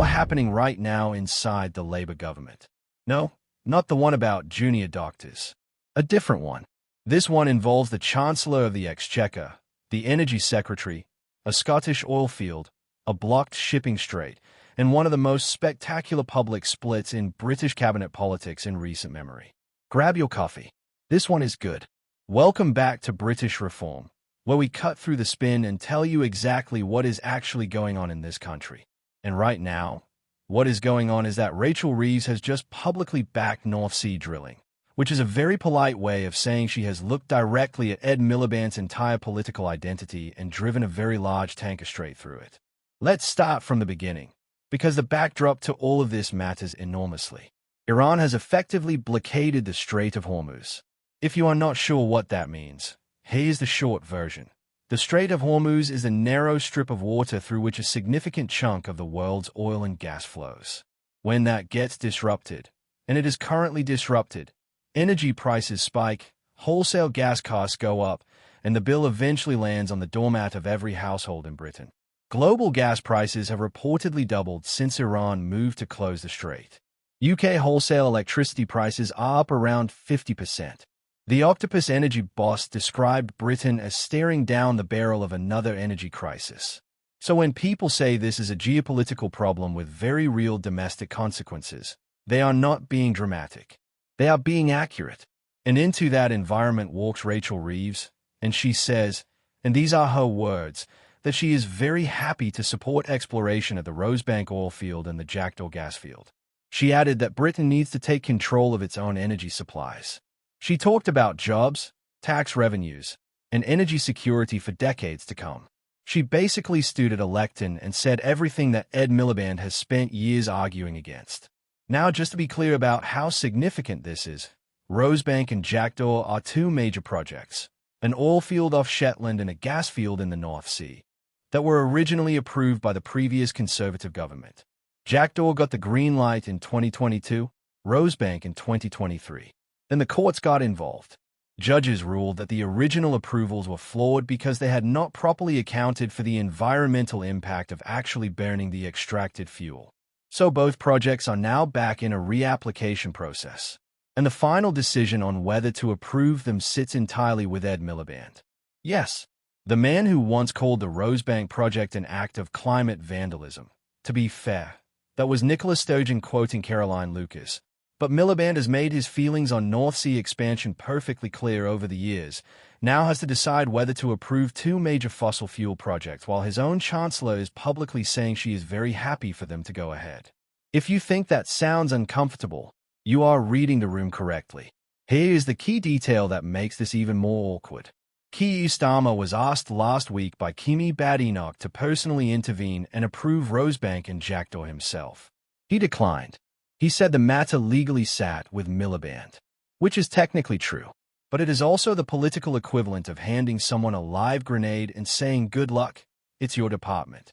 war happening right now inside the Labour government. No, not the one about junior doctors. A different one. This one involves the Chancellor of the Exchequer, the Energy Secretary, a Scottish oilfield, a blocked shipping strait, and one of the most spectacular public splits in British cabinet politics in recent memory. Grab your coffee. This one is good. Welcome back to British Reform, where we cut through the spin and tell you exactly what is actually going on in this country. And right now, what is going on is that Rachel Reeves has just publicly backed North Sea drilling, which is a very polite way of saying she has looked directly at Ed Miliband's entire political identity and driven a very large tanker straight through it. Let's start from the beginning, because the backdrop to all of this matters enormously. Iran has effectively blockaded the Strait of Hormuz. If you are not sure what that means, here's the short version. The Strait of Hormuz is the narrow strip of water through which a significant chunk of the world's oil and gas flows. When that gets disrupted, and it is currently disrupted, energy prices spike, wholesale gas costs go up, and the bill eventually lands on the doormat of every household in Britain. Global gas prices have reportedly doubled since Iran moved to close the strait. UK wholesale electricity prices are up around 50%. The Octopus energy boss described Britain as staring down the barrel of another energy crisis. So when people say this is a geopolitical problem with very real domestic consequences, they are not being dramatic. They are being accurate. And into that environment walks Rachel Reeves, and she says, and these are her words, that she is very happy to support exploration at the Rosebank oilfield and the Jackdaw gasfield. She added that Britain needs to take control of its own energy supplies. She talked about jobs, tax revenues, and energy security for decades to come. She basically stood at a lectern and said everything that Ed Miliband has spent years arguing against. Now, just to be clear about how significant this is, Rosebank and Jackdaw are two major projects, an oil field off Shetland and a gas field in the North Sea, that were originally approved by the previous Conservative government. Jackdaw got the green light in 2022, Rosebank in 2023. Then the courts got involved. Judges ruled that the original approvals were flawed because they had not properly accounted for the environmental impact of actually burning the extracted fuel. So both projects are now back in a reapplication process. And the final decision on whether to approve them sits entirely with Ed Miliband. Yes, the man who once called the Rosebank project an act of climate vandalism. To be fair, that was Nicola Sturgeon quoting Caroline Lucas. But Miliband has made his feelings on North Sea expansion perfectly clear over the years, now has to decide whether to approve two major fossil fuel projects, while his own Chancellor is publicly saying she is very happy for them to go ahead. If you think that sounds uncomfortable, you are reading the room correctly. Here is the key detail that makes this even more awkward. Keir Starmer was asked last week by Kemi Badenoch to personally intervene and approve Rosebank and Jackdaw himself. He declined. He said the matter legally sat with Miliband, which is technically true, but it is also the political equivalent of handing someone a live grenade and saying, "Good luck, it's your department."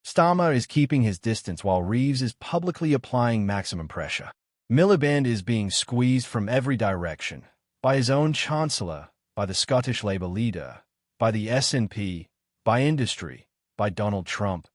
Starmer is keeping his distance while Reeves is publicly applying maximum pressure. Miliband is being squeezed from every direction, by his own Chancellor, by the Scottish Labour leader, by the SNP, by industry, by Donald Trump.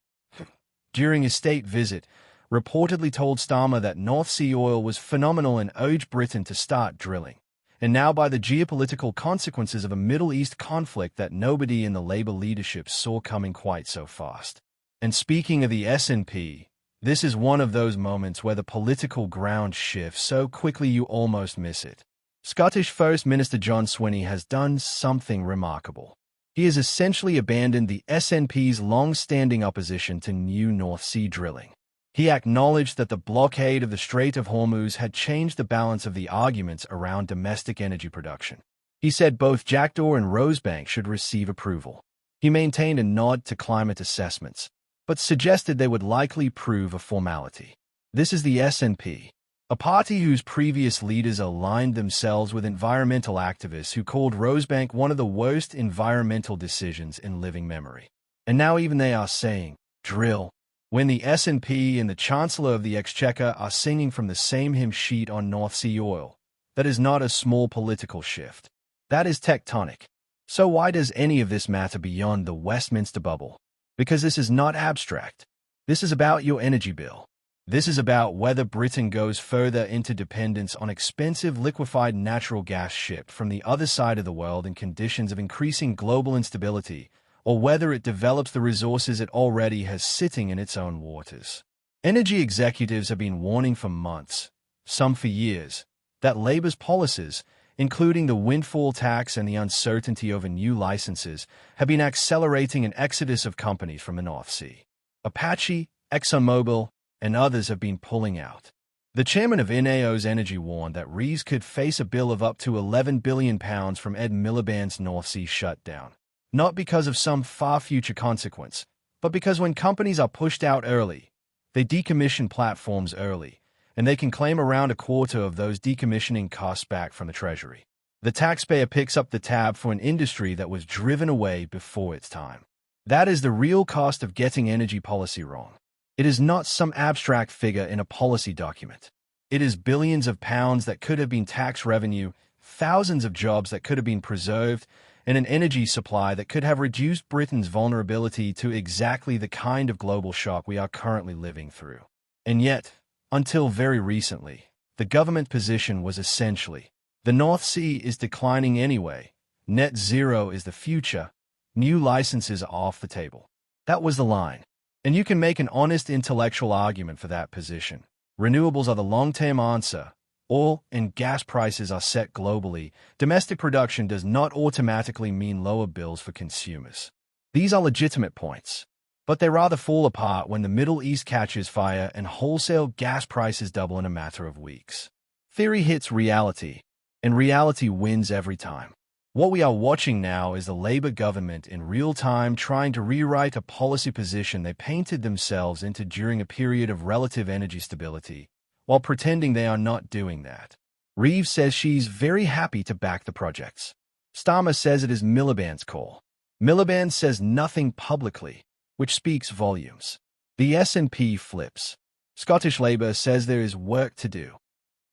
During his state visit, reportedly told Starmer that North Sea oil was phenomenal and urged Britain to start drilling, and now by the geopolitical consequences of a Middle East conflict that nobody in the Labour leadership saw coming quite so fast. And speaking of the SNP, this is one of those moments where the political ground shifts so quickly you almost miss it. Scottish First Minister John Swinney has done something remarkable. He has essentially abandoned the SNP's long-standing opposition to new North Sea drilling. He acknowledged that the blockade of the Strait of Hormuz had changed the balance of the arguments around domestic energy production. He said both Jackdaw and Rosebank should receive approval. He maintained a nod to climate assessments, but suggested they would likely prove a formality. This is the SNP, a party whose previous leaders aligned themselves with environmental activists who called Rosebank one of the worst environmental decisions in living memory. And now even they are saying, drill. When the SNP and the Chancellor of the Exchequer are singing from the same hymn sheet on North Sea oil, that is not a small political shift. That is tectonic. So why does any of this matter beyond the Westminster bubble? Because this is not abstract. This is about your energy bill. This is about whether Britain goes further into dependence on expensive liquefied natural gas shipped from the other side of the world in conditions of increasing global instability, or whether it develops the resources it already has sitting in its own waters. Energy executives have been warning for months, some for years, that Labour's policies, including the windfall tax and the uncertainty over new licenses, have been accelerating an exodus of companies from the North Sea. Apache, ExxonMobil, and others have been pulling out. The chairman of NAO's Energy warned that Reeves could face a bill of up to £11 billion from Ed Miliband's North Sea shutdown, not because of some far future consequence, but because when companies are pushed out early, they decommission platforms early, and they can claim around a quarter of those decommissioning costs back from the Treasury. The taxpayer picks up the tab for an industry that was driven away before its time. That is the real cost of getting energy policy wrong. It is not some abstract figure in a policy document. It is billions of pounds that could have been tax revenue, thousands of jobs that could have been preserved, and an energy supply that could have reduced Britain's vulnerability to exactly the kind of global shock we are currently living through. And yet, until very recently, the government position was essentially, the North Sea is declining anyway, net zero is the future, new licenses are off the table. That was the line. And you can make an honest intellectual argument for that position. Renewables are the long-term answer. Oil and gas prices are set globally. Domestic production does not automatically mean lower bills for consumers. These are legitimate points, but they rather fall apart when the Middle East catches fire and wholesale gas prices double in a matter of weeks. Theory hits reality, and reality wins every time. What we are watching now is the Labour government in real time trying to rewrite a policy position they painted themselves into during a period of relative energy stability, while pretending they are not doing that. Reeves says she's very happy to back the projects. Starmer says it is Miliband's call. Miliband says nothing publicly, which speaks volumes. The SNP flips. Scottish Labour says there is work to do.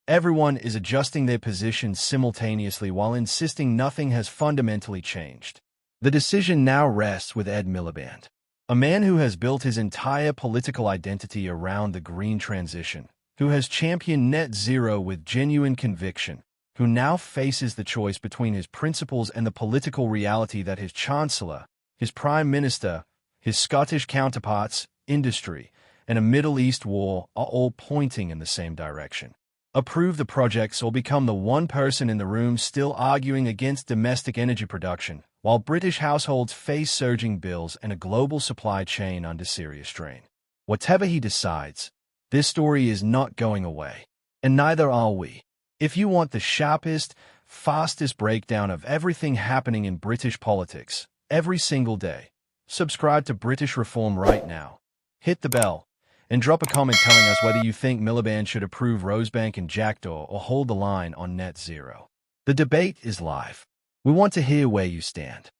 Everyone is adjusting their positions simultaneously while insisting nothing has fundamentally changed. The decision now rests with Ed Miliband, a man who has built his entire political identity around the green transition, who has championed net zero with genuine conviction, who now faces the choice between his principles and the political reality that his Chancellor, his Prime Minister, his Scottish counterparts, industry, and a Middle East war are all pointing in the same direction. Approve the projects or become the one person in the room still arguing against domestic energy production, while British households face surging bills and a global supply chain under serious strain. Whatever he decides, this story is not going away, and neither are we. If you want the sharpest, fastest breakdown of everything happening in British politics, every single day, subscribe to British Reform right now. Hit the bell. And drop a comment telling us whether you think Miliband should approve Rosebank and Jackdaw or hold the line on net zero. The debate is live. We want to hear where you stand.